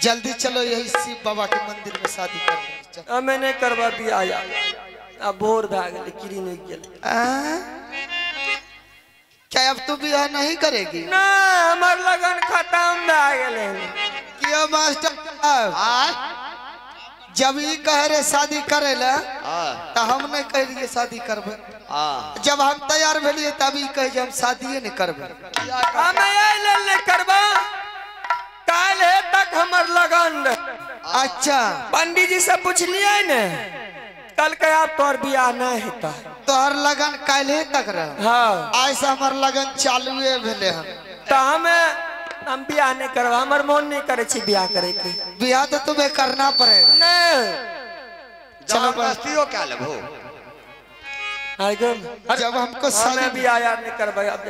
जल्दी चलो यही शिव बाबा के मंदिर में शादी कर। अब मैंने करवा दिया आया अब भोर भाग गए किरी नहीं गए। क्या अब तू बियाह नहीं करेगी? ना हमार लगन खत्म भाग गए। क्यों मास्टर? जब ये कह रहे शादी करे ला तो हम नहीं कह रही शादी करबे। जब हम तैयार भेलिए तभी कहे हम शादी नहीं करबे। हम ले करबा काल है तक हमर लगन। अच्छा पंडित जी से पूछ लिया ने कल के आप तोर बियाह नहीं होता तोहर लगन काले तक रह। हाँ ऐसा हमार लगन चालू भेले हम तो हम बियाह नहीं करवा हमार मन नहीं करे छी बियाह करे के। बियाह तो तुम्हें करना पड़ेगा। नहीं चलो बस्तियों क्या लगो जब हमको शादी बियाह यार नहीं करवा अब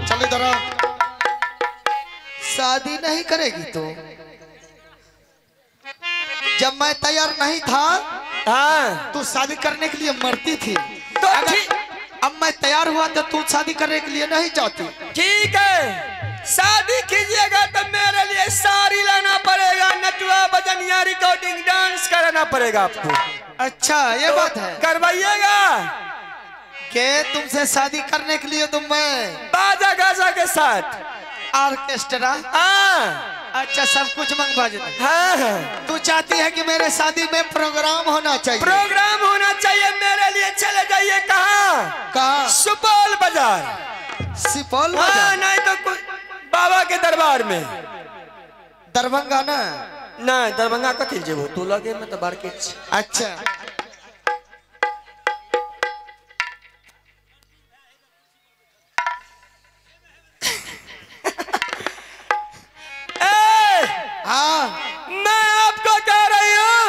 चलो इधर शादी नहीं करेगी तो जब मैं तैयार नहीं था हाँ तू शादी करने के लिए मरती थी तो अब मैं तैयार हुआ तो तू शादी करने के लिए नहीं चाहती। ठीक है शादी कीजिएगा तो मेरे लिए साड़ी लाना पड़ेगा नटुआ बजनिया रिकॉर्डिंग डांस कराना पड़ेगा आपको। अच्छा ये तो बात है करवाइएगा के तुमसे शादी करने के लिए तुम मैं बाजा गाजा के साथ ऑर्केस्ट्रा। अच्छा सब कुछ मंगवा देते। हाँ तू चाहती है कि मेरे शादी में प्रोग्राम होना चाहिए? प्रोग्राम होना चाहिए मेरे लिए। चले जाइए कहाँ सुपौल बाजार। सुपौल बाजार नहीं तो कुछ बाबा के दरबार में दरभंगा ना नहीं दरभंगा कथी जेबो तू लगे में तो मार्केट। अच्छा मैं आपको कह रही हूँ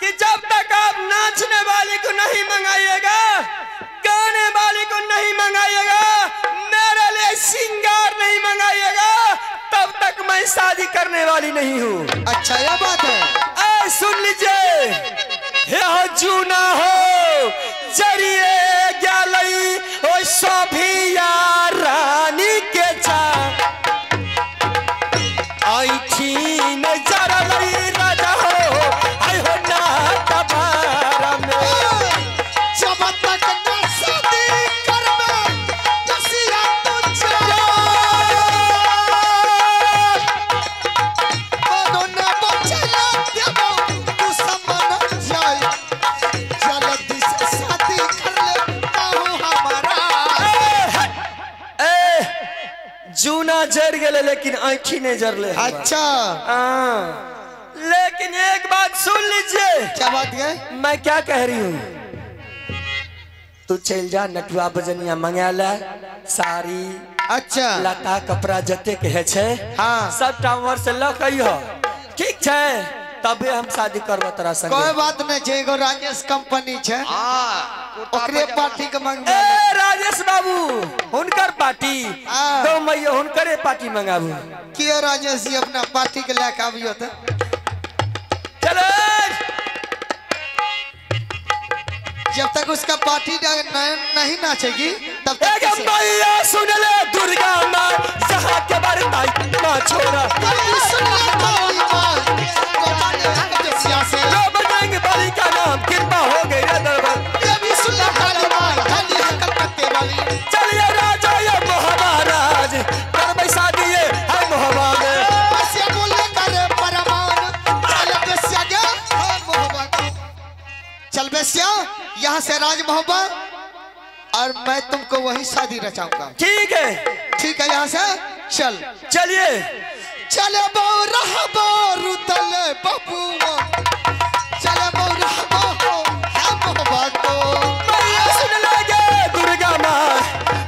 कि जब तक आप नाचने वाली को नहीं मंगाइएगा गाने वाली को नहीं मंगाइएगा मेरे लिए सिंगार नहीं मंगाइएगा तब तक मैं शादी करने वाली नहीं हूँ। अच्छा यह बात है। सुन लीजिए जूना हो जरिए गलई ओ सोभिया रानी के जा राजा हो आई हो ना तबारा में जब तक न शादी करबे जसिया तू चलो दोनों बचला देबो तू समन जाए जल्दी से शादी कर ले कहूं हमारा। जूना जर गए लेकिन आँखी नहीं जरले। अच्छा लेकिन एक बात सुन लीजिए। क्या बात है? मैं क्या कह रही हूँ तू चल जा नटुआ बजनिया मंगा ला साड़ी अच्छा लता कपड़ा जते के छे हाँ सब टावर से लखइयो ठीक छे तबे हम शादी करब तोरा संगे। कोई बात नहीं छे एगो राजेश कंपनी छे ओकरे पार्टी के मंगवा राजेश बाबू हुनकर पार्टी तो मैं हुनकरे पार्टी मंगाबू। कियो राजेश जी अपना पार्टी के लेके आबियो त चलो जब तक उसका पार्टी नहीं नाचेगी तब तक मैया सुन ले दुर्गा माँ जहाँ के बारे माँ छोड़ा बजरंग बली का नाम कृपा हो गई चलिए राजा ये महाराज कर बैसा दिए है मोहबा में चल बेसिया यहाँ से राज मोहब्बा और मैं तुमको वही शादी रचाऊंगा। ठीक है यहाँ से चल चलिए चले रुतल बबुआ चले सुन लगे दुर्गा माँ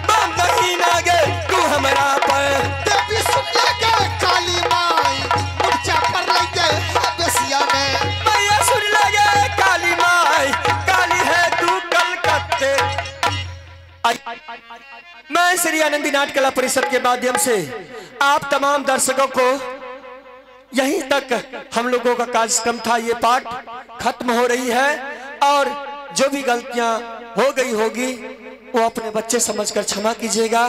बम नहीं लगे तू हमारा पर देवी सुन लगे काली माई मुर्चा पर लगे बेसिया में मैया सुन लगे काली माई काली है तू कलकत्ते। मैं श्री आनंदी नाट्य कला परिषद के माध्यम से आप तमाम दर्शकों को यहीं तक हम लोगों का कार्यक्रम था। ये पाठ खत्म हो रही है और जो भी गलतियां हो गई होगी वो अपने बच्चे समझकर क्षमा कीजिएगा।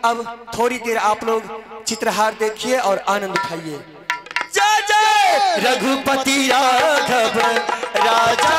अब थोड़ी देर आप लोग चित्रहार देखिए और आनंद उठाइए। जय रघुपति राघव राजा